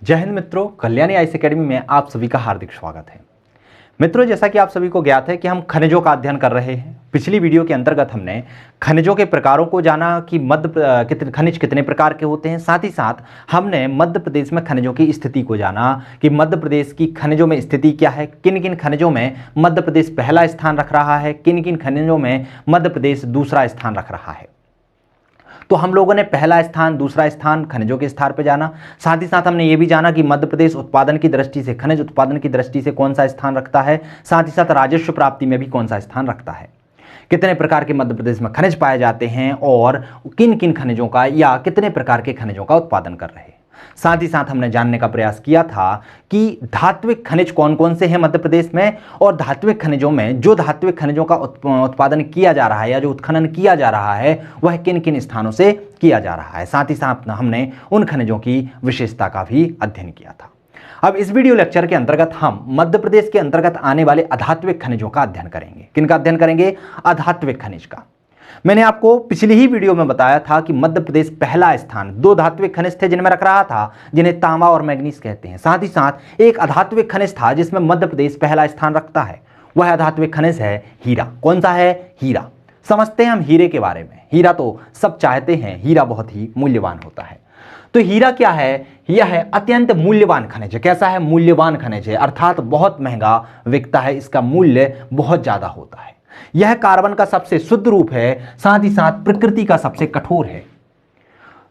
जय हिंद मित्रों, Kalyani IAS academy में आप सभी का हार्दिक स्वागत है। मित्रों, जैसा कि आप सभी को ज्ञात है कि हम खनिजों का अध्ययन कर रहे हैं। पिछली वीडियो के अंतर्गत हमने खनिजों के प्रकारों को जाना कि खनिज कितने प्रकार के होते हैं। साथ ही साथ हमने मध्य प्रदेश में खनिजों की स्थिति को जाना कि मध्य प्रदेश की खनिजों में स्थिति क्या है, किन किन खनिजों में मध्य प्रदेश पहला स्थान रख रहा है, किन किन खनिजों में मध्य प्रदेश दूसरा स्थान रख रहा है। तो हम लोगों ने पहला स्थान, दूसरा स्थान खनिजों के स्तर पर जाना। साथ ही साथ हमने ये भी जाना कि मध्य प्रदेश उत्पादन की दृष्टि से, खनिज उत्पादन की दृष्टि से कौन सा स्थान रखता है। साथ ही साथ राजस्व प्राप्ति में भी कौन सा स्थान रखता है, कितने प्रकार के मध्य प्रदेश में खनिज पाए जाते हैं और किन किन खनिजों का या कितने प्रकार के खनिजों का उत्पादन कर रहे हैं। साथ ही साथ हमने जानने का प्रयास किया था कि धात्विक खनिज कौन कौन से हैं मध्य प्रदेश में, और धात्विक खनिजों में जो धात्विक खनिजों का उत्पादन किया जा रहा है या जो उत्खनन किया जा रहा है वह किन किन स्थानों से किया जा रहा है। साथ ही साथ हमने उन खनिजों की विशेषता का भी अध्ययन किया था। अब इस वीडियो लेक्चर के अंतर्गत हम मध्य प्रदेश के अंतर्गत आने वाले अधात्विक खनिजों का अध्ययन करेंगे। किनका अध्ययन करेंगे? अधात्विक खनिज का। मैंने आपको पिछली ही वीडियो में बताया था कि मध्य प्रदेश पहला स्थान, दो धात्विक खनिज थे जिनमें रख रहा था, जिन्हें तांबा और मैग्नीज कहते हैं। साथ ही साथ एक अधात्विक खनिज था जिसमें मध्य प्रदेश पहला स्थान रखता है। वह अधात्विक खनिज है हीरा। कौन सा है? हीरा। समझते हैं हम हीरे के बारे में। हीरा तो सब चाहते हैं, हीरा बहुत ही मूल्यवान होता है। तो हीरा क्या है? यह है अत्यंत मूल्यवान खनिज है। कैसा है? मूल्यवान खनिज है, अर्थात बहुत महंगा बिकता है, इसका मूल्य बहुत ज्यादा होता है। यह कार्बन का सबसे शुद्ध रूप है, साथ ही साथ प्रकृति का सबसे कठोर है।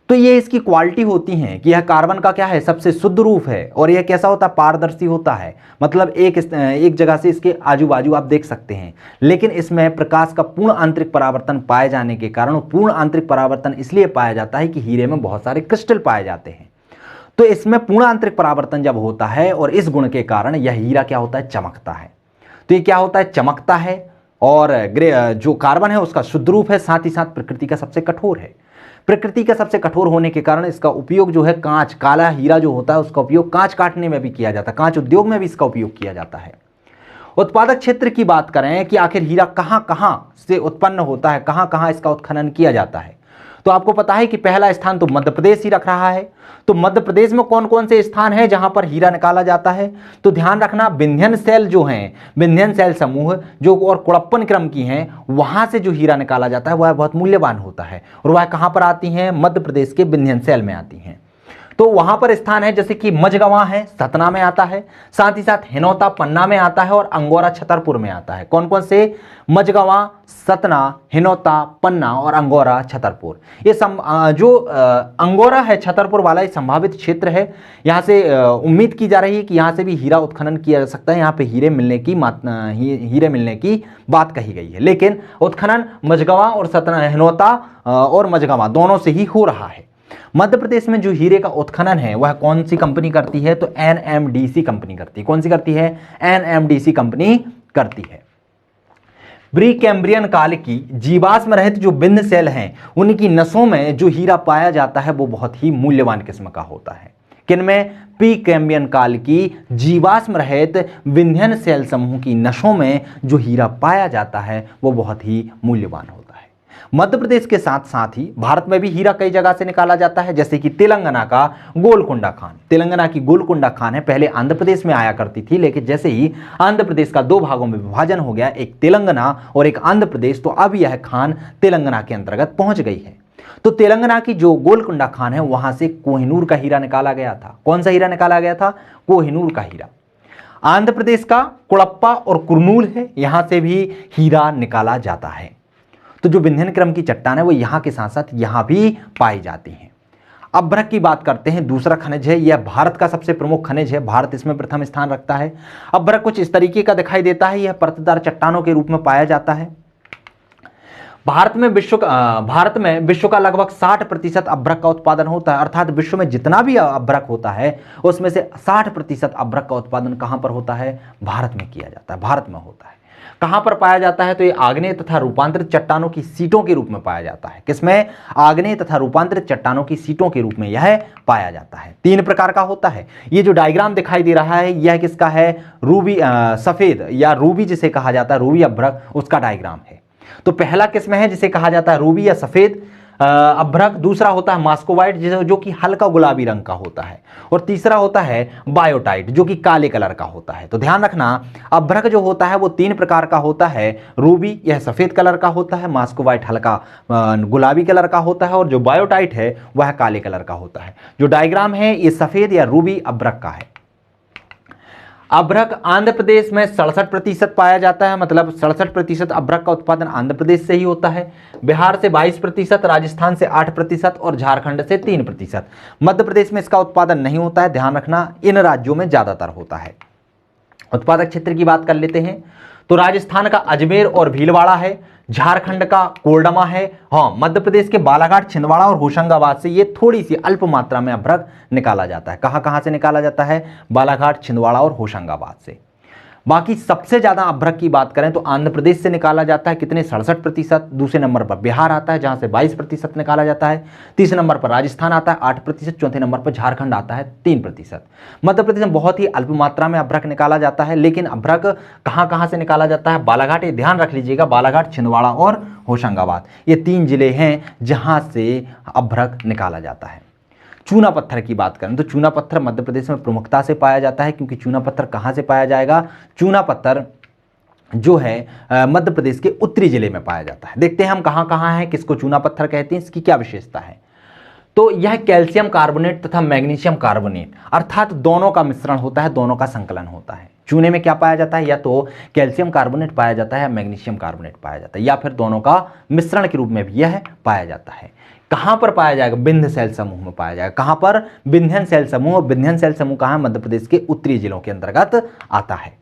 तो ये इसकी क्वालिटी होती है कि यह कार्बन का क्या है? सबसे शुद्ध रूप है। और यह कैसा होता है? पारदर्शी होता है। मतलब एक जगह से इसके आजू बाजू आप देख सकते हैं, लेकिन इसमें प्रकाश का पूर्ण आंतरिक परावर्तन पाए जाने के कारण, पूर्ण आंतरिक परावर्तन इसलिए पाया जाता है कि हीरे में बहुत सारे क्रिस्टल पाए जाते हैं। तो इसमें पूर्ण आंतरिक परावर्तन जब होता है और इस गुण के कारण यह हीरा क्या होता है? चमकता है। तो ये क्या होता है? चमकता है। और जो कार्बन है उसका शुद्ध रूप है, साथ ही साथ प्रकृति का सबसे कठोर है। प्रकृति का सबसे कठोर होने के कारण इसका उपयोग जो है कांच, काला हीरा जो होता है उसका उपयोग कांच काटने में भी किया जाता है, कांच उद्योग में भी इसका उपयोग किया जाता है। उत्पादक क्षेत्र की बात करें कि आखिर हीरा कहाँ कहाँ से उत्पन्न होता है, कहाँ कहाँ इसका उत्खनन किया जाता है, तो आपको पता है कि पहला स्थान तो मध्य प्रदेश ही रख रहा है। तो मध्य प्रदेश में कौन कौन से स्थान है जहां पर हीरा निकाला जाता है? तो ध्यान रखना, विंध्यन सेल जो हैं, विंध्यन सेल समूह जो और कुड़प्पन क्रम की हैं, वहां से जो हीरा निकाला जाता है वह बहुत मूल्यवान होता है। और वह कहां पर आती हैं? मध्य प्रदेश के विंध्यन सेल में आती हैं। तो वहां पर स्थान है जैसे कि मझगवां है, सतना में आता है। साथ ही साथ हिनौता पन्ना में आता है और अंगोरा छतरपुर में आता है। कौन कौन से? मझगवां, सतना, हिनौता, पन्ना और अंगोरा छतरपुर। ये जो अंगोरा है, छतरपुर वाला, ये संभावित क्षेत्र है। यहाँ से उम्मीद की जा रही है कि यहाँ से भी हीरा उत्खनन किया जा सकता है। यहाँ पे हीरे मिलने की बात कही गई है, लेकिन उत्खनन मझगवां और सतना, हिनौता और मझगवां दोनों से ही हो रहा है। मध्य प्रदेश में जो हीरे का उत्खनन है वह कौन सी कंपनी करती है? तो एनएमडीसी कंपनी करती है। कौन सी करती है? एनएमडीसी कंपनी करती है। प्री कैम्ब्रियन काल की जीवाश्म रहित जो विंध्य सेल हैं, उनकी नसों में जो हीरा पाया जाता है वो बहुत ही मूल्यवान किस्म का होता है। किनमें? प्री कैम्ब्रियन काल की जीवाश्म रहित विंध्यन सेल समूह की नसों में जो हीरा पाया जाता है वो बहुत ही मूल्यवान होता है। मध्य प्रदेश के साथ साथ ही भारत में भी हीरा कई जगह से निकाला जाता है, जैसे कि तेलंगाना का गोलकुंडा खान। तेलंगाना की गोलकुंडा खान है, पहले आंध्र प्रदेश में आया करती थी, लेकिन जैसे ही आंध्र प्रदेश का दो भागों में विभाजन हो गया, एक तेलंगाना और एक आंध्र प्रदेश, तो अब यह खान तेलंगाना के अंतर्गत पहुंच गई है। तो तेलंगाना की जो गोलकुंडा खान है वहां से कोहिनूर का हीरा निकाला गया था। कौन सा हीरा निकाला गया था? कोहिनूर का हीरा। आंध्र प्रदेश का कुड़प्पा और कुरनूल है, यहां से भी हीरा निकाला जाता है। तो जो विंध्यन क्रम की चट्टान है वो यहाँ के साथ साथ यहाँ भी पाई जाती हैं। अभ्रक की बात करते हैं, दूसरा खनिज है, यह भारत का सबसे प्रमुख खनिज है, भारत इसमें प्रथम स्थान रखता है। अभ्रक कुछ इस तरीके का दिखाई देता है, यह परतदार चट्टानों के रूप में पाया जाता है। भारत में विश्व का लगभग 60% अभ्रक का उत्पादन होता है, अर्थात विश्व में जितना भी अभ्रक होता है उसमें से 60% अभ्रक का उत्पादन कहां पर होता है? भारत में किया जाता है, भारत में होता है। कहां पर पाया जाता है? तो ये आग्नेय तथा रूपांतरित चट्टानों की सीटों के रूप में पाया जाता है। किसमें? आग्नेय तथा रूपांतरित चट्टानों की सीटों के रूप में यह पाया जाता है। 3 प्रकार का होता है। ये जो डायग्राम दिखाई दे रहा है यह किसका है? रूबी सफेद या रूबी जिसे कहा जाता है, रूबी अभ्रक, उसका डायग्राम है। तो पहला किस्म है जिसे कहा जाता है रूबी या सफेद अभ्रक, दूसरा होता है मॉस्कोवाइट जो कि हल्का गुलाबी रंग का होता है, और तीसरा होता है बायोटाइट जो कि काले कलर का होता है। तो ध्यान रखना, अभ्रक जो होता है वो 3 प्रकार का होता है। रूबी यह सफेद कलर का होता है, मॉस्कोवाइट हल्का गुलाबी कलर का होता है, और जो बायोटाइट है वह काले कलर का होता है। जो डायग्राम है ये सफेद या रूबी अभ्रक का है। अभ्रक आंध्र प्रदेश में 67% पाया जाता है, मतलब 67% अभ्रक का उत्पादन आंध्र प्रदेश से ही होता है। बिहार से 22%, राजस्थान से 8% और झारखंड से 3%। मध्य प्रदेश में इसका उत्पादन नहीं होता है, ध्यान रखना, इन राज्यों में ज्यादातर होता है। उत्पादक क्षेत्र की बात कर लेते हैं तो राजस्थान का अजमेर और भीलवाड़ा है, झारखंड का कोरडमा है, हाँ मध्य प्रदेश के बालाघाट, छिंदवाड़ा और होशंगाबाद से ये थोड़ी सी अल्प मात्रा में अभ्रक निकाला जाता है। कहां कहां से निकाला जाता है? बालाघाट, छिंदवाड़ा और होशंगाबाद से। बाकी सबसे ज्यादा अभ्रक की बात करें तो आंध्र प्रदेश से निकाला जाता है, कितने? 67%। दूसरे नंबर पर बिहार आता है जहां से 22% निकाला जाता है। तीसरे नंबर पर राजस्थान आता है 8%। चौथे नंबर पर झारखंड आता है 3%। मध्य प्रदेश में बहुत ही अल्प मात्रा में अभ्रक निकाला जाता है। लेकिन अभ्रक कहां कहां से निकाला जाता है? बालाघाट, ये ध्यान रख लीजिएगा, बालाघाट, छिंदवाड़ा और होशंगाबाद, ये 3 जिले हैं जहां से अभ्रक निकाला जाता है। चूना पत्थर की बात करें तो चूना पत्थर मध्य प्रदेश में प्रमुखता से पाया जाता है, क्योंकि चूना पत्थर कहां से पाया जाएगा? चूना पत्थर जो है मध्य प्रदेश के उत्तरी जिले में पाया जाता है। देखते हैं हम कहां कहां है, किसको चूना पत्थर कहते हैं, इसकी क्या विशेषता है। तो यह कैल्शियम कार्बोनेट तथा मैग्नीशियम कार्बोनेट अर्थात दोनों का मिश्रण होता है, दोनों का संकलन होता है। चूने में क्या पाया जाता है? या तो कैल्शियम कार्बोनेट पाया जाता है या मैग्नीशियम कार्बोनेट पाया जाता है, या फिर दोनों का मिश्रण के रूप में भी यह पाया जाता है। कहां पर पाया जाएगा? विंध्य शैल समूह में पाया जाएगा। कहां पर? विंध्यन शैल समूह। विंध्यन शैल समूह कहां है? मध्य प्रदेश के उत्तरी जिलों के अंतर्गत आता है।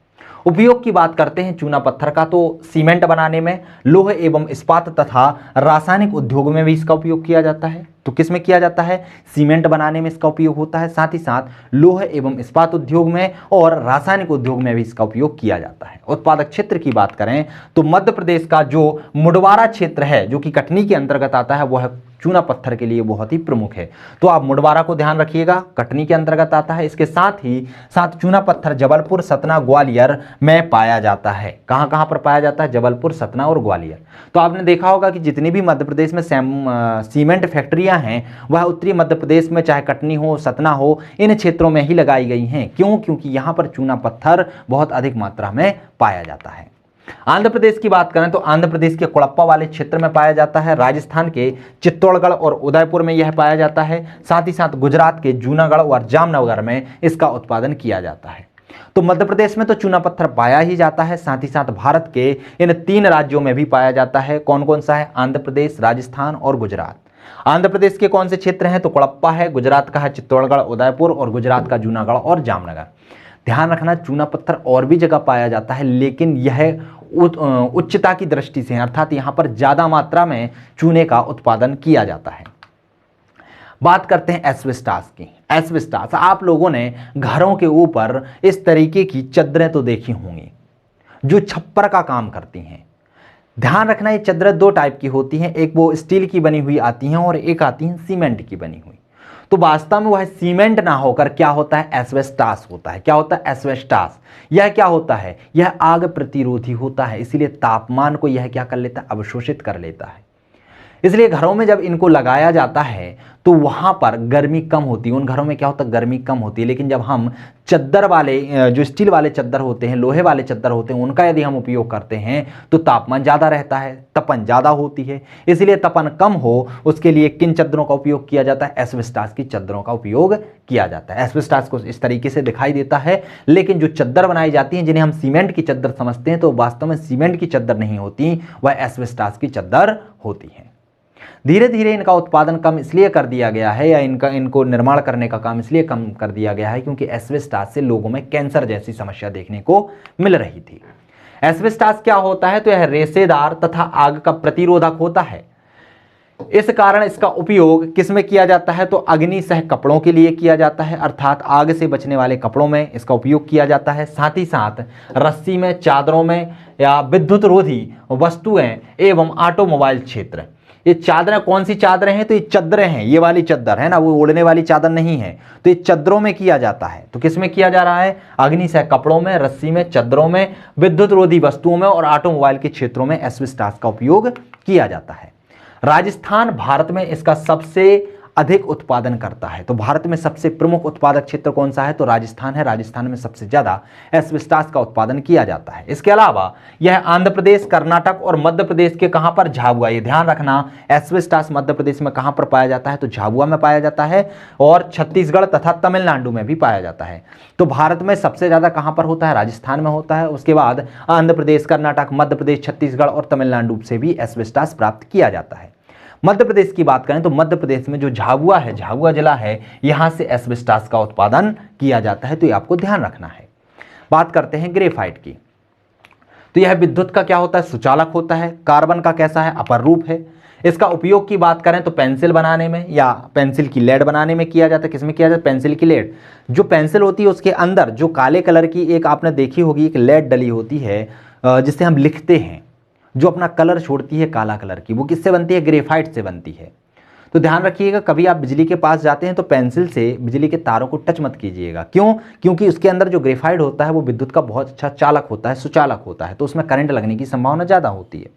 उपयोग की बात करते हैं चूना पत्थर का तो सीमेंट बनाने में, लोहे एवं इस्पात तथा रासायनिक उद्योग में भी इसका उपयोग किया जाता है। तो किस में किया जाता है? सीमेंट बनाने में इसका उपयोग होता है, साथ ही साथ लोहे एवं इस्पात उद्योग में और रासायनिक उद्योग में भी इसका उपयोग किया जाता है। उत्पादक क्षेत्र की बात करें तो मध्य प्रदेश का जो मुडवारा क्षेत्र है जो कि कटनी के अंतर्गत आता है वह चूना पत्थर के लिए बहुत ही प्रमुख है। तो आप मुडवारा को ध्यान रखिएगा, कटनी के अंतर्गत आता है। इसके साथ ही साथ चूना पत्थर जबलपुर, सतना, ग्वालियर में पाया जाता है। कहां कहां पर पाया जाता है? जबलपुर, सतना और ग्वालियर। तो आपने देखा होगा कि जितनी भी मध्य प्रदेश में सीमेंट फैक्ट्रियां हैं वह उत्तरी मध्य प्रदेश में, चाहे कटनी हो, सतना हो, इन क्षेत्रों में ही लगाई गई हैं। क्यों? क्योंकि यहां पर चूना पत्थर बहुत अधिक मात्रा में पाया जाता है। आंध्र प्रदेश की बात करें तो आंध्र प्रदेश के कोड़प्पा वाले क्षेत्र में पाया जाता है, राजस्थान के चित्तौड़गढ़ और उदयपुर में यह पाया जाता है, साथ ही साथ गुजरात के जूनागढ़ और जामनगर में इसका उत्पादन किया जाता है। तो मध्य प्रदेश में तो चूना पत्थर पाया ही जाता है, साथ ही साथ भारत के इन 3 राज्यों में भी पाया जाता है। कौन कौन सा है? आंध्र प्रदेश, राजस्थान और गुजरात। आंध्र प्रदेश के कौन से क्षेत्र हैं? तो कोड़प्पा है, गुजरात का है चित्तौड़गढ़, उदयपुर, और गुजरात का जूनागढ़ और जामनगर। ध्यान रखना, चूना पत्थर और भी जगह पाया जाता है, लेकिन यह उच्चता की दृष्टि से, अर्थात यहां पर ज्यादा मात्रा में चूने का उत्पादन किया जाता है। बात करते हैं एस्बेस्टास की। एस्बेस्टास, आप लोगों ने घरों के ऊपर इस तरीके की चादरें तो देखी होंगी जो छप्पर का काम करती हैं। ध्यान रखना, ये चादरें 2 टाइप की होती हैं, एक वो स्टील की बनी हुई आती हैं और एक आती हैं सीमेंट की बनी हुई। तो वास्तव में वह सीमेंट ना होकर क्या होता है? एस्बेस्टास होता है। क्या होता है? एस्बेस्टास। यह क्या होता है? यह आग प्रतिरोधी होता है, इसलिए तापमान को यह क्या कर लेता है? अवशोषित कर लेता है। इसलिए घरों में जब इनको लगाया जाता है तो वहां पर गर्मी कम होती है, उन घरों में क्या होता है? गर्मी कम होती है। लेकिन जब हम चद्दर वाले, जो स्टील वाले चद्दर होते हैं, लोहे वाले चद्दर होते हैं, उनका यदि हम उपयोग करते हैं तो तापमान ज़्यादा रहता है, तपन ज़्यादा होती है। इसलिए तपन कम हो उसके लिए किन चद्दरों का उपयोग किया जाता है? एस्बेस्टास की चद्दरों का उपयोग किया जाता है। एस्बेस्टास को इस तरीके से दिखाई देता है, लेकिन जो चद्दर बनाई जाती हैं जिन्हें हम सीमेंट की चद्दर समझते हैं तो वास्तव में सीमेंट की चद्दर नहीं होती, वह एस्बेस्टास की चद्दर होती है। धीरे धीरे इनका उत्पादन कम इसलिए कर दिया गया है, या इनको निर्माण करने का काम इसलिए कम कर दिया गया है क्योंकि एस्बेस्टास से लोगों में कैंसर जैसी समस्या देखने को मिल रही थी। एस्बेस्टास क्या होता है? तो यह रेशेदार तथा आग का प्रतिरोधक होता है। इस कारण इसका उपयोग किस में किया जाता है? तो अग्नि सह कपड़ों के लिए किया जाता है, अर्थात आग से बचने वाले कपड़ों में इसका उपयोग किया जाता है। साथ ही साथ रस्सी में, चादरों में, या विद्युत रोधी वस्तुएं एवं ऑटोमोबाइल क्षेत्र। ये चादरें कौन सी चादरें हैं? तो ये चद्दरें हैं, ये वाली चद्दर है ना, वो ओढ़ने वाली चादर नहीं है। तो ये चद्दरों में किया जाता है। तो किस में किया जा रहा है? अग्नि सह कपड़ों में, रस्सी में, चद्दरों में, विद्युत रोधी वस्तुओं में और ऑटोमोबाइल के क्षेत्रों में एस्बेस्टास का उपयोग किया जाता है। राजस्थान भारत में इसका सबसे अधिक उत्पादन करता है। तो भारत में सबसे प्रमुख उत्पादक क्षेत्र कौन सा है? तो राजस्थान है। राजस्थान में सबसे ज्यादा एस्बेस्टॉस का उत्पादन किया जाता है। इसके अलावा यह आंध्र प्रदेश, कर्नाटक और मध्य प्रदेश के कहां पर? झाबुआ। ये ध्यान रखना, एस्बेस्टॉस मध्य प्रदेश में कहां पर पाया जाता है? तो झाबुआ में पाया जाता है, और छत्तीसगढ़ तथा तमिलनाडु में भी पाया जाता है। तो भारत में सबसे ज्यादा कहां पर होता है? राजस्थान में होता है। उसके बाद आंध्र प्रदेश, कर्नाटक, मध्य प्रदेश, छत्तीसगढ़ और तमिलनाडु से भी एस्बेस्टॉस प्राप्त किया जाता है। मध्य प्रदेश की बात करें तो मध्य प्रदेश में जो झाबुआ है, झाबुआ जिला है, यहां से एस्बेस्टॉस का उत्पादन किया जाता है। तो ये आपको ध्यान रखना है। बात करते हैं ग्रेफाइट की। तो यह विद्युत का क्या होता है? सुचालक होता है। कार्बन का कैसा है? अपर रूप है। इसका उपयोग की बात करें तो पेंसिल बनाने में या पेंसिल की लेड बनाने में किया जाता है। किसमें किया जाता है? पेंसिल की लेड। जो पेंसिल होती है उसके अंदर जो काले कलर की एक आपने देखी होगी एक लेड डली होती है, जिससे हम लिखते हैं, जो अपना कलर छोड़ती है काला कलर की, वो किससे बनती है? ग्रेफाइट से बनती है। तो ध्यान रखिएगा, कभी आप बिजली के पास जाते हैं तो पेंसिल से बिजली के तारों को टच मत कीजिएगा। क्यों? क्योंकि उसके अंदर जो ग्रेफाइट होता है वो विद्युत का बहुत अच्छा चालक होता है, सुचालक होता है, तो उसमें करंट लगने की संभावना ज़्यादा होती है।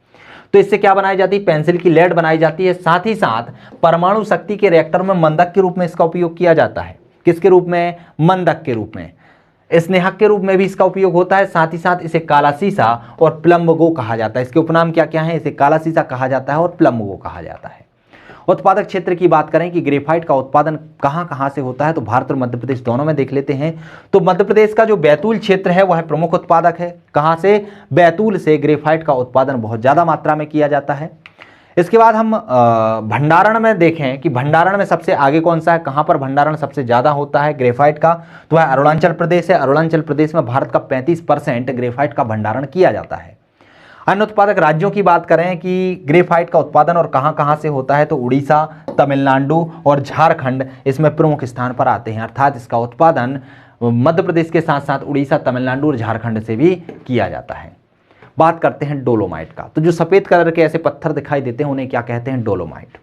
तो इससे क्या बनाई जाती है? पेंसिल की लेड बनाई जाती है। साथ ही साथ परमाणु शक्ति के रिएक्टर में मंदक के रूप में इसका उपयोग किया जाता है। किसके रूप में? मंदक के रूप में। स्नेहक के रूप में भी इसका उपयोग होता है। साथ ही साथ इसे काला सीसा और प्लम्बगो कहा जाता है। इसके उपनाम क्या क्या है? इसे काला सीसा कहा जाता है और प्लम्बगो कहा जाता है। उत्पादक क्षेत्र की बात करें कि ग्रेफाइट का उत्पादन कहां कहां से होता है, तो भारत और मध्य प्रदेश दोनों में देख लेते हैं। तो मध्य प्रदेश का जो बैतूल क्षेत्र है वह प्रमुख उत्पादक है। कहां से? बैतूल से ग्रेफाइट का उत्पादन बहुत ज्यादा मात्रा में किया जाता है। इसके बाद हम भंडारण में देखें कि भंडारण में सबसे आगे कौन सा है, कहां पर भंडारण सबसे ज्यादा होता है ग्रेफाइट का, तो वह अरुणाचल प्रदेश है। अरुणाचल प्रदेश में भारत का 35% ग्रेफाइट का भंडारण किया जाता है। अन्य उत्पादक राज्यों की बात करें कि ग्रेफाइट का उत्पादन और कहां कहां से होता है, तो उड़ीसा, तमिलनाडु और झारखंड इसमें प्रमुख स्थान पर आते हैं। अर्थात इसका उत्पादन मध्य प्रदेश के साथ साथ उड़ीसा, तमिलनाडु और झारखंड से भी किया जाता है। बात करते हैं डोलोमाइट का। तो जो सफेद कलर के ऐसे पत्थर दिखाई देते हैं उन्हें क्या कहते हैं? डोलोमाइट।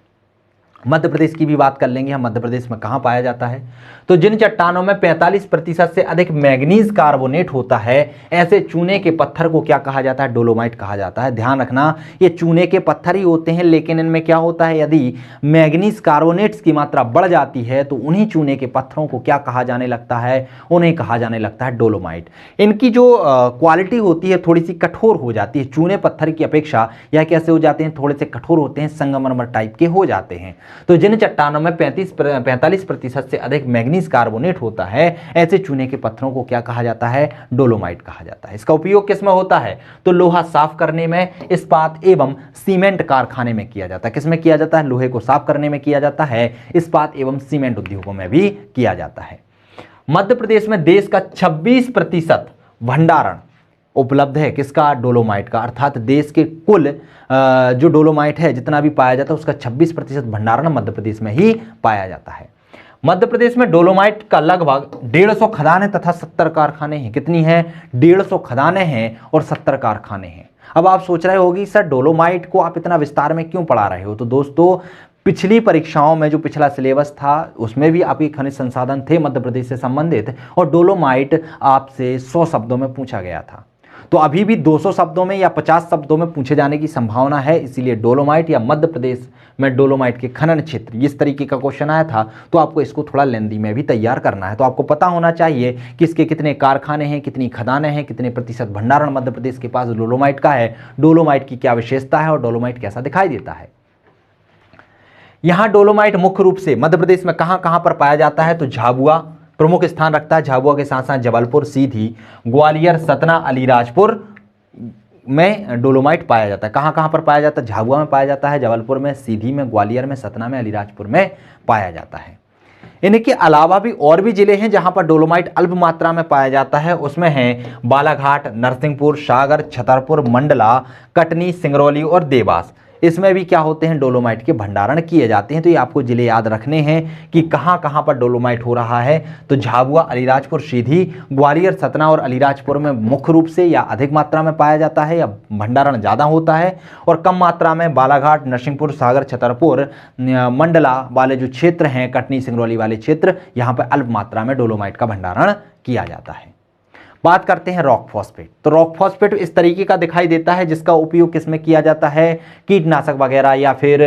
मध्य प्रदेश की भी बात कर लेंगे हम। मध्य प्रदेश में कहां पाया जाता है, तो जिन चट्टानों में 45% से अधिक मैग्नीज कार्बोनेट होता है, ऐसे चूने के पत्थर को क्या कहा जाता है? डोलोमाइट कहा जाता है। ध्यान रखना, ये चूने के पत्थर ही होते हैं, लेकिन इनमें क्या होता है, यदि मैग्नीज कार्बोनेट्स की मात्रा बढ़ जाती है तो उन्हीं चूने के पत्थरों को क्या कहा जाने लगता है? उन्हें कहा जाने लगता है डोलोमाइट। इनकी जो क्वालिटी होती है थोड़ी सी कठोर हो जाती है। चूने पत्थर की अपेक्षा यह कैसे हो जाते हैं? थोड़े से कठोर होते हैं, संगमरमर टाइप के हो जाते हैं। तो जिन चट्टानों में 45% से अधिक मैग्नीज कार्बोनेट होता है, ऐसे चूने के पत्थरों को क्या कहा जाता है? डोलोमाइट कहा जाता है। इसका उपयोग किसमें होता है? तो लोहा साफ करने में, इस्पात एवं सीमेंट कारखाने में किया जाता है। किसमें किया जाता है? लोहे को साफ करने में किया जाता है, इस्पात एवं सीमेंट उद्योगों में भी किया जाता है। मध्य प्रदेश में देश का 26% भंडारण उपलब्ध है। किसका? डोलोमाइट का। अर्थात देश के कुल जो डोलोमाइट है जितना भी पाया जाता है उसका 26% भंडारण मध्य प्रदेश में ही पाया जाता है। मध्य प्रदेश में डोलोमाइट का लगभग 150 खदानें तथा 70 कारखाने हैं। कितनी है? 150 खदानें हैं और 70 कारखाने हैं। अब आप सोच रहे होगी सर डोलोमाइट को आप इतना विस्तार में क्यों पढ़ा रहे हो? तो दोस्तों, पिछली परीक्षाओं में जो पिछला सिलेबस था उसमें भी आपके खनिज संसाधन थे मध्य प्रदेश से संबंधित, और डोलोमाइट आपसे 100 शब्दों में पूछा गया था। तो अभी भी 200 शब्दों में या 50 शब्दों में पूछे जाने की संभावना है। इसीलिए डोलोमाइट या मध्य प्रदेश में डोलोमाइट के खनन क्षेत्र, इस तरीके का क्वेश्चन आया था, तो आपको इसको थोड़ा लेंदी में भी तैयार करना है। तो आपको पता होना चाहिए कि इसके कितने कारखाने हैं, कितनी खदानें हैं, कितने प्रतिशत भंडारण मध्य प्रदेश के पास डोलोमाइट का है, डोलोमाइट की क्या विशेषता है और डोलोमाइट कैसा दिखाई देता है। यहां डोलोमाइट मुख्य रूप से मध्य प्रदेश में कहां कहां पर पाया जाता है, तो झाबुआ प्रमुख स्थान रखता है। झाबुआ के साथ साथ जबलपुर, सीधी, ग्वालियर, सतना, अलीराजपुर में डोलोमाइट पाया जाता है। कहां कहां पर पाया जाता है? झाबुआ में पाया जाता है, जबलपुर में, सीधी में, ग्वालियर में, सतना में, अलीराजपुर में पाया जाता है। इनके अलावा भी और भी जिले हैं जहां पर डोलोमाइट अल्प मात्रा में पाया जाता है। उसमें हैं बालाघाट, नरसिंहपुर, सागर, छतरपुर, मंडला, कटनी, सिंगरौली और देवास। इसमें भी क्या होते हैं? डोलोमाइट के भंडारण किए जाते हैं। तो ये आपको जिले याद रखने हैं कि कहां कहां पर डोलोमाइट हो रहा है। तो झाबुआ, अलीराजपुर, सीधी, ग्वालियर, सतना और अलीराजपुर में मुख्य रूप से या अधिक मात्रा में पाया जाता है या भंडारण ज़्यादा होता है, और कम मात्रा में बालाघाट, नरसिंहपुर, सागर, छतरपुर, मंडला वाले जो क्षेत्र हैं, कटनी, सिंगरौली वाले क्षेत्र, यहाँ पर अल्प मात्रा में डोलोमाइट का भंडारण किया जाता है। बात करते हैं रॉक फॉस्फेट। तो रॉक फॉस्फेट इस तरीके का दिखाई देता है, जिसका उपयोग किसमें किया जाता है, कीटनाशक वगैरह या फिर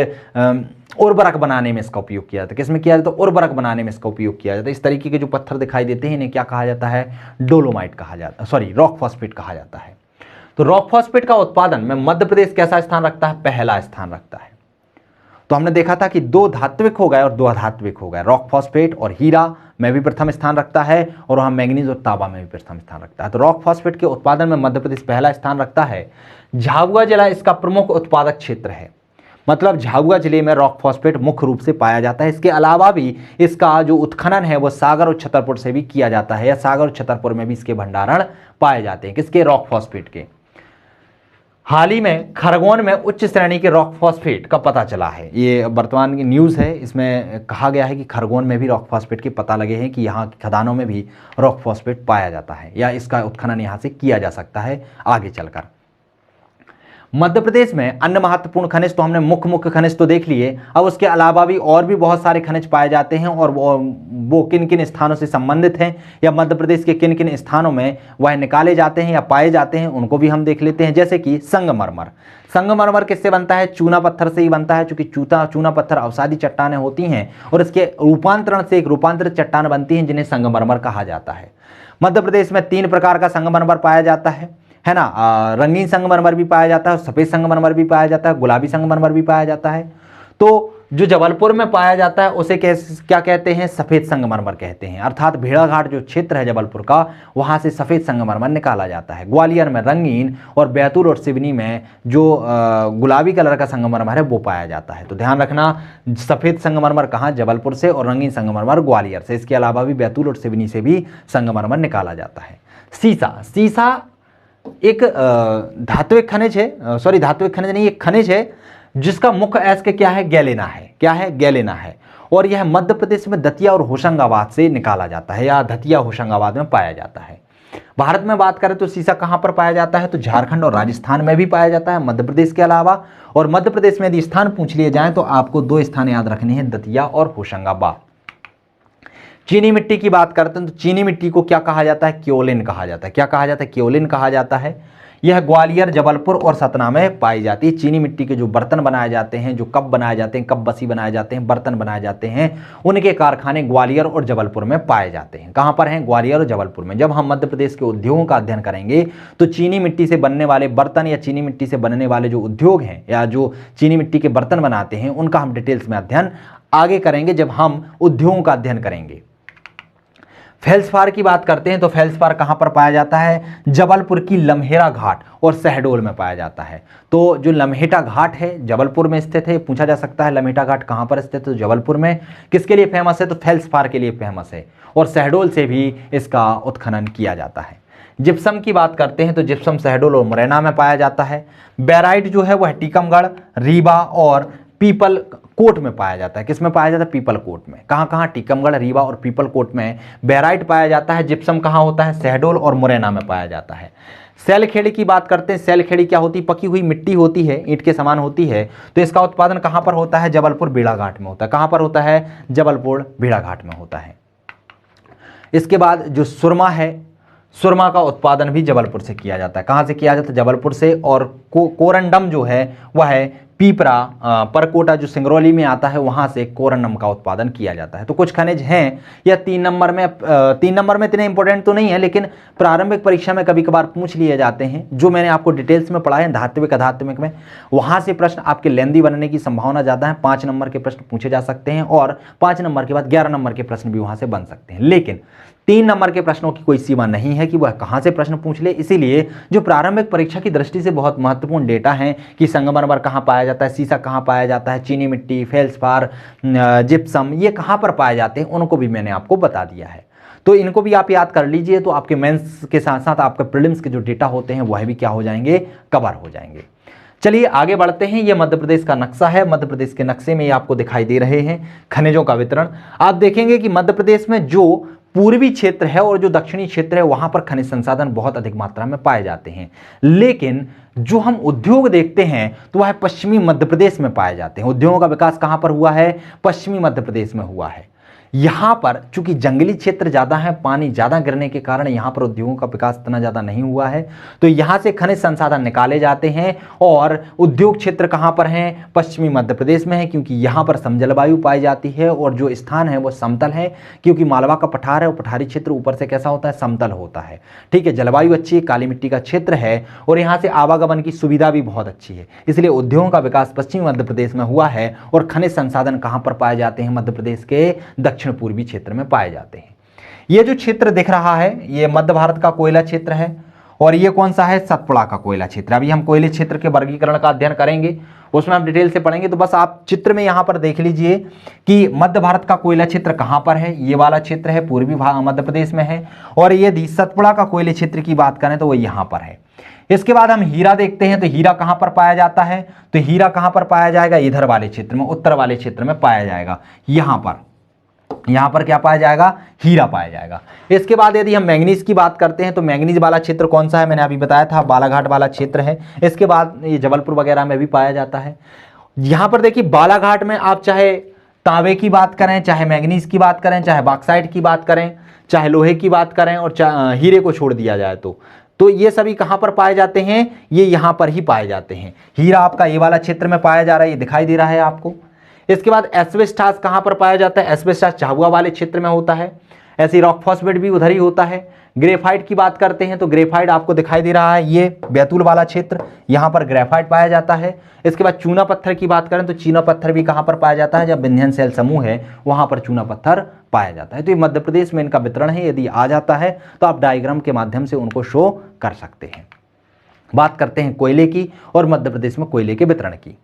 उर्वरक बनाने में इसका उपयोग किया जाता है। किसमें किया जाता है, उर्वरक बनाने में इसका उपयोग किया जाता है। इस तरीके के जो पत्थर दिखाई देते हैं इन्हें क्या कहा जाता है, डोलोमाइट कहा जाता है, सॉरी रॉक फॉस्फेट कहा जाता है। तो रॉक फॉस्फेट का उत्पादन में मध्य प्रदेश कैसा स्थान रखता है, पहला स्थान रखता है। तो हमने देखा था कि 2 धात्विक हो गए और 2 अधात्विक हो गए, रॉक फॉस्फेट और हीरा में भी प्रथम स्थान रखता है और वहां मैग्नीज और तांबा में भी प्रथम स्थान रखता है। तो रॉक फॉस्फेट के उत्पादन में मध्य प्रदेश पहला स्थान रखता है। झाबुआ जिला इसका प्रमुख उत्पादक क्षेत्र है, मतलब झाबुआ जिले में रॉक फॉस्फेट मुख्य रूप से पाया जाता है। इसके अलावा भी इसका जो उत्खनन है वो सागर और छतरपुर से भी किया जाता है, या सागर और छतरपुर में भी इसके भंडारण पाए जाते हैं। किसके, रॉक फॉस्फेट के। हाल ही में खरगोन में उच्च श्रेणी के रॉक फॉस्फेट का पता चला है, ये वर्तमान की न्यूज़ है। इसमें कहा गया है कि खरगोन में भी रॉक फॉस्फेट के पता लगे हैं कि यहाँ की खदानों में भी रॉक फॉस्फेट पाया जाता है, या इसका उत्खनन यहाँ से किया जा सकता है आगे चलकर। मध्य प्रदेश में अन्य महत्वपूर्ण खनिज, तो हमने मुख्य खनिज तो देख लिए, अब उसके अलावा भी और भी बहुत सारे खनिज पाए जाते हैं, और वो किन किन स्थानों से संबंधित हैं, या मध्य प्रदेश के किन किन स्थानों में वह निकाले जाते हैं या पाए जाते हैं, उनको भी हम देख लेते हैं। जैसे कि संगमरमर। संगमरमर किससे बनता है, चूना पत्थर से ही बनता है, चूंकि चूना पत्थर अवसादी चट्टानें होती हैं और इसके रूपांतरण से एक रूपांतरित चट्टान बनती हैं जिन्हें संगमरमर कहा जाता है। मध्य प्रदेश में 3 प्रकार का संगमरमर पाया जाता है ना। रंगीन संगमरमर भी पाया जाता है, सफ़ेद संगमरमर भी पाया जाता है, गुलाबी संगमरमर भी पाया जाता है। तो जो जबलपुर में पाया जाता है उसे क्या कहते हैं, सफ़ेद संगमरमर कहते हैं। अर्थात भेड़ाघाट जो क्षेत्र है जबलपुर का, वहाँ से सफ़ेद संगमरमर निकाला जाता है। ग्वालियर में रंगीन और बैतूल और सिवनी में जो गुलाबी कलर का संगमरमर है वो पाया जाता है। तो ध्यान रखना, सफ़ेद संगमरमर कहाँ, जबलपुर से, और रंगीन संगमरमर ग्वालियर से। इसके अलावा भी बैतूल और सिवनी से भी संगमरमर निकाला जाता है। सीसा एक धात्विक खनिज है, सॉरी धात्विक खनिज नहीं, एक खनिज है जिसका मुख्य अयस्क क्या है, गैलेना है। क्या है, गैलेना है। और यह मध्य प्रदेश में दतिया और होशंगाबाद से निकाला जाता है, या दतिया होशंगाबाद में पाया जाता है। भारत में बात करें तो सीसा कहाँ पर पाया जाता है, तो झारखंड और राजस्थान में भी पाया जाता है, मध्य प्रदेश के अलावा। और मध्य प्रदेश में यदि स्थान पूछ लिए जाए तो आपको 2 स्थान याद रखने हैं, दतिया और होशंगाबाद। चीनी मिट्टी की बात करते हैं तो चीनी मिट्टी को क्या कहा जाता है, क्योलिन कहा जाता है। क्या कहा जाता है, क्योलिन कहा जाता है। यह ग्वालियर, जबलपुर और सतना में पाई जाती है। चीनी मिट्टी के जो बर्तन बनाए जाते हैं, जो कप बनाए जाते हैं, कप बसी बनाए जाते हैं, बर्तन बनाए जाते हैं, उनके कारखाने ग्वालियर और जबलपुर में पाए जाते हैं। कहाँ पर हैं, ग्वालियर और जबलपुर में। जब हम मध्य प्रदेश के उद्योगों का अध्ययन करेंगे तो चीनी मिट्टी से बनने वाले बर्तन या चीनी मिट्टी से बनने वाले जो उद्योग हैं या जो चीनी मिट्टी के बर्तन बनाते हैं उनका हम डिटेल्स में अध्ययन आगे करेंगे जब हम उद्योगों का अध्ययन करेंगे। फेल्सपार की बात करते हैं तो फेल्सपार कहाँ पर पाया जाता है, जबलपुर की लम्हेरा घाट और शहडोल में पाया जाता है। तो जो लम्हेटा घाट है जबलपुर में स्थित है, पूछा जा सकता है लम्हेटा घाट कहाँ पर स्थित है, तो जबलपुर में। किसके लिए फेमस है, तो फेल्सपार के लिए फेमस है, और शहडोल से भी इसका उत्खनन किया जाता है। जिप्सम की बात करते हैं तो जिप्सम शहडोल और मुरैना में पाया जाता है। बैराइट जो है वह टीकमगढ़, रीवा और पीपल कोट में पाया जाता है। किसमें पाया जाता है, पीपल कोट में। कहाँ कहाँ, टीकमगढ़, रीवा और पीपल कोट में बैराइट पाया जाता है। जिप्सम कहाँ होता है, शहडोल और मुरैना में पाया जाता है। सैलखेड़ी की बात करते हैं, सैलखेड़ी क्या होती है, पकी हुई मिट्टी होती है, ईंट के समान होती है। तो इसका उत्पादन कहाँ पर होता है, जबलपुर भेड़ाघाट में होता है। कहाँ पर होता है, जबलपुर भेड़ाघाट में होता है। इसके बाद जो सुरमा है, सुरमा का उत्पादन भी जबलपुर से किया जाता है। कहाँ से किया जाता है, जबलपुर से। और कोरंडम जो है वह है पीपरा, परकोटा जो सिंगरौली में आता है वहाँ से कोरंडम का उत्पादन किया जाता है। तो कुछ खनिज हैं, या 3 नंबर में इतने इंपॉर्टेंट तो नहीं है, लेकिन प्रारंभिक परीक्षा में कभी कभार पूछ लिए जाते हैं। जो मैंने आपको डिटेल्स में पढ़ा है धात्विक अधात्विक में, वहाँ से प्रश्न आपके लेंदी बनने की संभावना ज़्यादा है। 5 नंबर के प्रश्न पूछे जा सकते हैं, और 5 नंबर के बाद 11 नंबर के प्रश्न भी वहाँ से बन सकते हैं। लेकिन 3 नंबर के प्रश्नों की कोई सीमा नहीं है कि वह कहाँ से प्रश्न पूछ ले। इसीलिए जो प्रारंभिक परीक्षा की दृष्टि से बहुत महत्वपूर्ण डेटा है कि संगमरमर कहाँ पाया जाता है, सीसा कहाँ पाया जाता है, चीनी मिट्टी, फेल्सपार, जिप्सम, ये कहाँ पर पाए जाते हैं, उनको भी मैंने आपको बता दिया है। तो इनको भी आप याद कर लीजिए, तो आपके मेंस के साथ साथ आपके प्रीलिम्स के जो डेटा होते हैं वह भी क्या हो जाएंगे, कवर हो जाएंगे। चलिए आगे बढ़ते हैं। ये मध्य प्रदेश का नक्शा है। मध्य प्रदेश के नक्शे में ये आपको दिखाई दे रहे हैं खनिजों का वितरण। आप देखेंगे कि मध्य प्रदेश में जो पूर्वी क्षेत्र है और जो दक्षिणी क्षेत्र है वहां पर खनिज संसाधन बहुत अधिक मात्रा में पाए जाते हैं, लेकिन जो हम उद्योग देखते हैं तो वह पश्चिमी मध्य प्रदेश में पाए जाते हैं। उद्योगों का विकास कहां पर हुआ है, पश्चिमी मध्य प्रदेश में हुआ है। यहाँ पर चूंकि जंगली क्षेत्र ज़्यादा है, पानी ज़्यादा गिरने के कारण यहाँ पर उद्योगों का विकास इतना ज़्यादा नहीं हुआ है, तो यहाँ से खनिज संसाधन निकाले जाते हैं। और उद्योग क्षेत्र कहाँ पर हैं? पश्चिमी मध्य प्रदेश में है, क्योंकि यहाँ पर समजलवायु पाई जाती है और जो स्थान है वो समतल है, क्योंकि मालवा का पठार है और पठारी क्षेत्र ऊपर से कैसा होता है? समतल होता है। ठीक है, जलवायु अच्छी है, काली मिट्टी का क्षेत्र है और यहाँ से आवागमन की सुविधा भी बहुत अच्छी है, इसलिए उद्योगों का विकास पश्चिमी मध्य प्रदेश में हुआ है। और खनिज संसाधन कहाँ पर पाए जाते हैं? मध्य प्रदेश के दक्षिण पूर्वी क्षेत्र में पाए जाते हैं। ये जो क्षेत्र दिख रहा है ये मध्य भारत का कोयला क्षेत्र है और ये कौन सा है? सतपुड़ा का कोयला क्षेत्र। अभी हम कोयले क्षेत्र के वर्गीकरण का अध्ययन करेंगे, उसमें हम डिटेल से पढ़ेंगे, तो बस आप चित्र में यहाँ पर देख लीजिए कि मध्य भारत का कोयला क्षेत्र कहाँ पर है। ये वाला क्षेत्र है, पूर्वी मध्य प्रदेश में है। और यदि सतपुड़ा का कोयले क्षेत्र की बात करें तो वो यहाँ पर है। इसके बाद हम हीरा देखते हैं, तो हीरा कहाँ पर पाया जाता है? तो हीरा कहाँ पर पाया जाएगा? इधर वाले क्षेत्र में, उत्तर वाले क्षेत्र में पाया जाएगा। यहाँ पर क्या पाया जाएगा? हीरा पाया जाएगा। इसके बाद यदि हम मैंगनीज की बात करते हैं तो मैंगनीज वाला क्षेत्र कौन सा है? मैंने अभी बताया था, बालाघाट वाला क्षेत्र है। इसके बाद ये जबलपुर वगैरह में भी पाया जाता है। यहाँ पर देखिए बालाघाट में आप चाहे तांबे की बात करें, चाहे मैंगनीज की बात करें, चाहे बॉक्साइट की बात करें, चाहे लोहे की बात करें और हीरे को छोड़ दिया जाए तो ये सभी कहाँ पर पाए जाते हैं? ये यहाँ पर ही पाए जाते हैं। हीरा आपका ये वाला क्षेत्र में पाया जा रहा है, ये दिखाई दे रहा है आपको। इसके बाद एस्बेस्टॉस कहाँ पर पाया जाता है? एस्बेस्टॉस झाबुआ वाले क्षेत्र में होता है। ऐसे रॉक फॉस्फेट भी उधर ही होता है। ग्रेफाइट की बात करते हैं तो ग्रेफाइट आपको दिखाई दे रहा है, ये बैतूल वाला क्षेत्र, यहाँ पर ग्रेफाइट पाया जाता है। इसके बाद चूना पत्थर की बात करें तो चूना पत्थर भी कहाँ पर पाया जाता है? जब विंध्यन शैल समूह है वहाँ पर चूना पत्थर पाया जाता है। तो ये मध्य प्रदेश में इनका वितरण है। यदि आ जाता है तो आप डायग्राम के माध्यम से उनको शो कर सकते हैं। बात करते हैं कोयले की और मध्य प्रदेश में कोयले के वितरण की।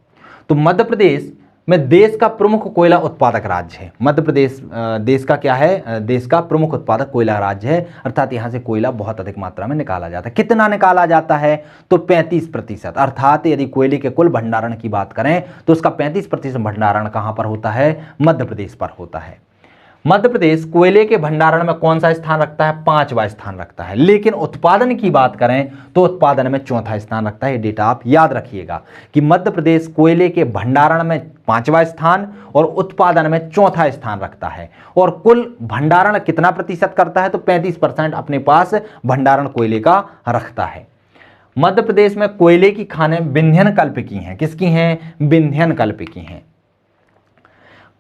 तो मध्य प्रदेश में देश का प्रमुख कोयला उत्पादक राज्य है। मध्य प्रदेश देश का क्या है? देश का प्रमुख उत्पादक कोयला राज्य है, अर्थात यहाँ से कोयला बहुत अधिक मात्रा में निकाला जाता है। कितना निकाला जाता है? तो 35%। अर्थात यदि कोयले के कुल भंडारण की बात करें तो उसका 35% भंडारण कहाँ पर होता है? मध्य प्रदेश पर होता है। मध्य प्रदेश कोयले के भंडारण में कौन सा स्थान रखता है? 5वां स्थान रखता है। लेकिन उत्पादन की बात करें तो उत्पादन में 4था स्थान रखता है। ये डेटा आप याद रखिएगा कि मध्य प्रदेश कोयले के भंडारण में 5वां स्थान और उत्पादन में 4था स्थान रखता है। और कुल भंडारण कितना प्रतिशत करता है? तो 35% अपने पास भंडारण कोयले का रखता है। मध्य प्रदेश में कोयले की खानें विंध्यन कल्प की हैं। किसकी हैं? विंध्यन कल्प की हैं।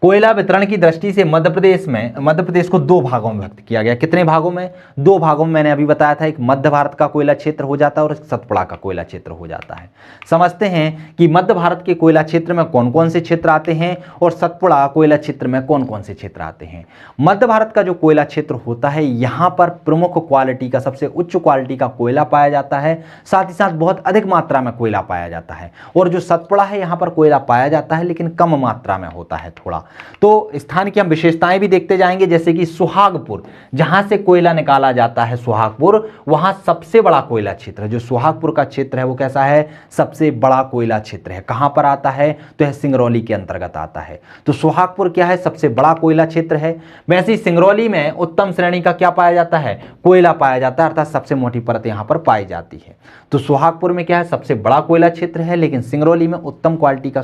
कोयला वितरण की दृष्टि से मध्य प्रदेश को 2 भागों में विभक्त किया गया। कितने भागों में? 2 भागों में। मैंने अभी बताया था, एक मध्य भारत का कोयला क्षेत्र हो जाता है और एक सतपुड़ा का कोयला क्षेत्र हो जाता है। समझते हैं कि मध्य भारत के कोयला क्षेत्र में कौन कौन से क्षेत्र आते हैं और सतपुड़ा कोयला क्षेत्र में कौन कौन से क्षेत्र आते हैं। मध्य भारत का जो कोयला क्षेत्र होता है यहाँ पर प्रमुख क्वालिटी का, सबसे उच्च क्वालिटी का कोयला पाया जाता है, साथ ही साथ बहुत अधिक मात्रा में कोयला पाया जाता है। और जो सतपुड़ा है यहाँ पर कोयला पाया जाता है लेकिन कम मात्रा में होता है थोड़ा। तो स्थान की हम विशेषताएं भी देखते जाएंगे, जैसे कि सुहागपुर, जहां से कोयला निकाला जाता है, सुहागपुर वहां सबसे बड़ा कोयला क्षेत्र है। जो सुहागपुर का क्षेत्र है वो कैसा है? सबसे बड़ा कोयला क्षेत्र है। कहां पर आता है? तो यह सिंगरौली के अंतर्गत आता है। तो सुहागपुर क्या है? सबसे बड़ा कोयला क्षेत्र है। वैसे ही सिंगरौली में उत्तम श्रेणी का क्या पाया जाता है? कोयला पाया जाता है, अर्थात सबसे मोटी परत यहां पर पाई जाती है। तो सुहागपुर में क्या है? सबसे बड़ा कोयला क्षेत्र है, लेकिन सिंगरौली में उत्तम क्वालिटी का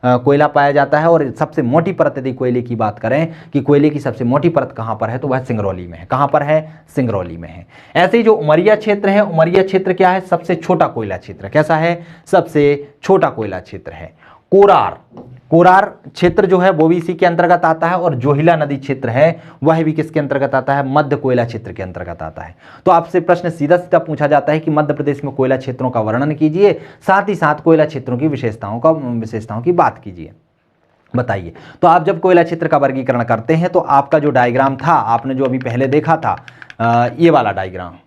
कोयला पाया जाता है। और सबसे मोटी परत यदि कोयले की बात करें कि कोयले की सबसे मोटी परत कहां पर है, तो वह सिंगरौली में है। कहां पर है? सिंगरौली में है। ऐसे ही जो उमरिया क्षेत्र है, उमरिया क्षेत्र क्या है? सबसे छोटा कोयला क्षेत्र। कैसा है? सबसे छोटा कोयला क्षेत्र है। कोरार क्षेत्र जो है वो भी इसी के अंतर्गत आता है। और जोहिला नदी क्षेत्र है वह भी किसके अंतर्गत आता है? मध्य कोयला क्षेत्र के अंतर्गत आता है। तो आपसे प्रश्न सीधा सीधा पूछा जाता है कि मध्य प्रदेश में कोयला क्षेत्रों का वर्णन कीजिए, साथ ही साथ कोयला क्षेत्रों की विशेषताओं की बात कीजिए, बताइए। तो आप जब कोयला क्षेत्र का वर्गीकरण करते हैं तो आपका जो डायग्राम था, आपने जो अभी पहले देखा था, ये वाला डायग्राम,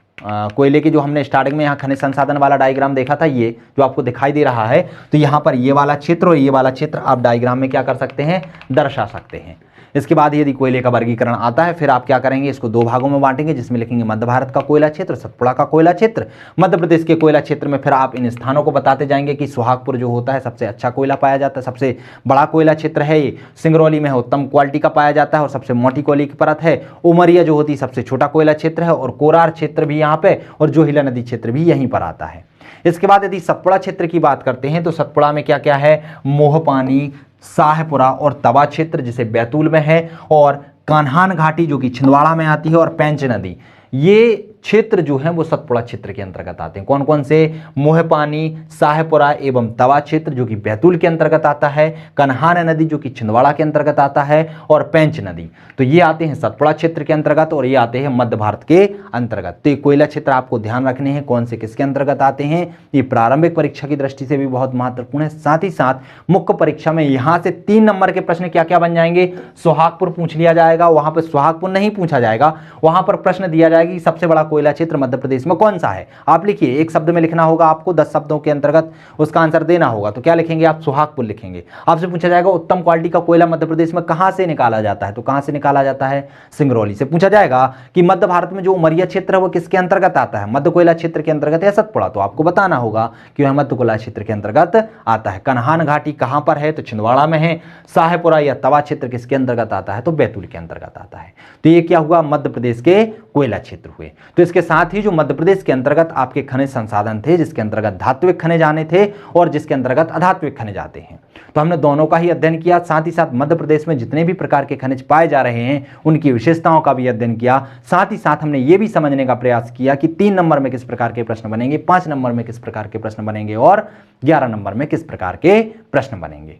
कोयले के जो हमने स्टार्टिंग में यहाँ खनिज संसाधन वाला डायग्राम देखा था, ये जो आपको दिखाई दे रहा है, तो यहाँ पर ये वाला क्षेत्र और ये वाला क्षेत्र आप डायग्राम में क्या कर सकते हैं? दर्शा सकते हैं। इसके बाद यदि कोयले का वर्गीकरण आता है, फिर आप क्या करेंगे? इसको 2 भागों में बांटेंगे, जिसमें लिखेंगे मध्य भारत का कोयला क्षेत्र, सतपुड़ा का कोयला क्षेत्र। मध्य प्रदेश के कोयला क्षेत्र में फिर आप इन स्थानों को बताते जाएंगे कि सुहागपुर जो होता है सबसे अच्छा कोयला पाया जाता है, सबसे बड़ा कोयला क्षेत्र है ये। सिंगरौली में उत्तम क्वालिटी का पाया जाता है और सबसे मोटी कोयले की परत है। उमरिया जो होती है सबसे छोटा कोयला क्षेत्र है। और कोरार क्षेत्र भी यहाँ पे, और जोहिला नदी क्षेत्र भी यहीं पर आता है। इसके बाद यदि सतपुड़ा क्षेत्र की बात करते हैं तो सतपुड़ा में क्या क्या है? मोहपानी, शाहपुरा और तवा क्षेत्र, जिसे बैतूल में है, और कान्हान घाटी जो कि छिंदवाड़ा में आती है, और पेंच नदी, ये क्षेत्र जो है वो सतपुड़ा क्षेत्र के अंतर्गत आते हैं। कौन कौन से? मोहपानी, शाहपुरा एवं तवा क्षेत्र जो कि बैतूल के अंतर्गत आता है, कन्हान नदी जो कि छिंदवाड़ा के अंतर्गत आता है, और पेंच नदी, तो ये आते हैं सतपुड़ा क्षेत्र के अंतर्गत, और ये आते हैं मध्य भारत के अंतर्गत। तो ये कोयला क्षेत्र आपको ध्यान रखने हैं कौन से किसके अंतर्गत आते हैं। ये प्रारंभिक परीक्षा की दृष्टि से भी बहुत महत्वपूर्ण है। साथ ही साथ मुख्य परीक्षा में यहां से 3 नंबर के प्रश्न क्या क्या बन जाएंगे? सोहागपुर पूछ लिया जाएगा, वहां पर सोहागपुर नहीं पूछा जाएगा, वहां पर प्रश्न दिया जाएगा कि सबसे बड़ा कोयला क्षेत्र मध्य प्रदेश में कौन सा है। आप लिखिए, एक शब्द में लिखना होगा आपको, 10 शब्दों के अंतर्गत उसका आंसर देना होगा। तो क्या लिखेंगे आप? सोहागपुर लिखेंगे। आपसे पूछा जाएगा उत्तम क्वालिटी का कोयला मध्य प्रदेश में कहां से निकाला जाता है, तो कहां से निकाला जाता है? सिंगरौली से। पूछा जाएगा कि मध्य भारत में जो उमरिया क्षेत्र है वो किसके अंतर्गत आता है? मध्य कोयला क्षेत्र के अंतर्गत या सतपुड़ा? तो आपको बताना होगा कि वह मध्य कोयला क्षेत्र के अंतर्गत आता है। कन्हान घाटी कहां पर है? तो छिंदवाड़ा में है। शाहपुरा या तवा क्षेत्र किसके अंतर्गत आता है? तो बैतूल के अंतर्गत आता है। तो ये क्या हुआ? मध्य प्रदेश के कोयला क्षेत्र हुए। तो इसके साथ ही जो मध्य प्रदेश के अंतर्गत आपके खनिज संसाधन थे, जिसके अंतर्गत धात्विक खनिज आने थे और जिसके अंतर्गत अधात्विक खनिज आते हैं, तो हमने दोनों का ही अध्ययन किया। साथ ही साथ मध्य प्रदेश में जितने भी प्रकार के खनिज पाए जा रहे हैं उनकी विशेषताओं का भी अध्ययन किया। साथ ही साथ हमने ये भी समझने का प्रयास किया कि 3 नंबर में किस प्रकार के प्रश्न बनेंगे, 5 नंबर में किस प्रकार के प्रश्न बनेंगे और 11 नंबर में किस प्रकार के प्रश्न बनेंगे।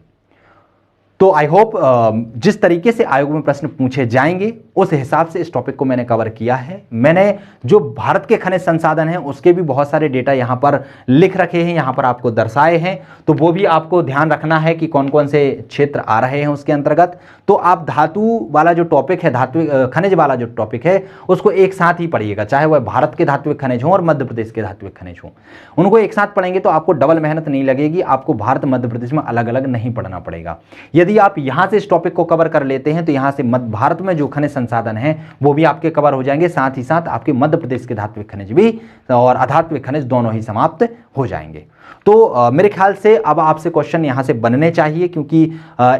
तो आई होप जिस तरीके से आयोग में प्रश्न पूछे जाएंगे उस हिसाब से इस टॉपिक को मैंने कवर किया है। मैंने जो भारत के खनिज संसाधन हैं उसके भी बहुत सारे डेटा यहाँ पर लिख रखे हैं, यहाँ पर आपको दर्शाए हैं, तो वो भी आपको ध्यान रखना है कि कौन कौन से क्षेत्र आ रहे हैं उसके अंतर्गत। तो आप धातु वाला जो टॉपिक है, धात्विक खनिज वाला जो टॉपिक है, उसको एक साथ ही पढ़िएगा, चाहे वह भारत के धात्विक खनिज हों और मध्य प्रदेश के धात्विक खनिज हों, उनको एक साथ पढ़ेंगे तो आपको डबल मेहनत नहीं लगेगी। आपको भारत मध्य प्रदेश में अलग अलग नहीं पढ़ना पड़ेगा। यदि आप यहां से इस टॉपिक को कवर कर लेते हैं तो यहां से मध्य भारत में जो खनिज संसाधन हैं वो भी आपके कवर हो जाएंगे। साथ ही साथ आपके मध्य प्रदेश के धात्विक खनिज भी और अधात्विक खनिज दोनों ही समाप्त हो जाएंगे। तो मेरे ख्याल से अब आपसे क्वेश्चन यहां से बनने चाहिए, क्योंकि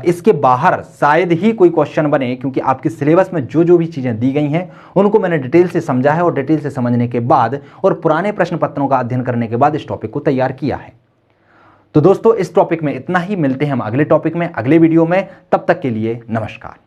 इसके बाहर शायद ही कोई क्वेश्चन बने, क्योंकि आपके सिलेबस में जो जो भी चीजें दी गई हैं उनको मैंने डिटेल से समझा है और डिटेल से समझने के बाद और पुराने प्रश्न पत्रों का अध्ययन करने के बाद इस टॉपिक को तैयार किया है। तो दोस्तों इस टॉपिक में इतना ही, मिलते हैं हम अगले टॉपिक में, अगले वीडियो में। तब तक के लिए नमस्कार।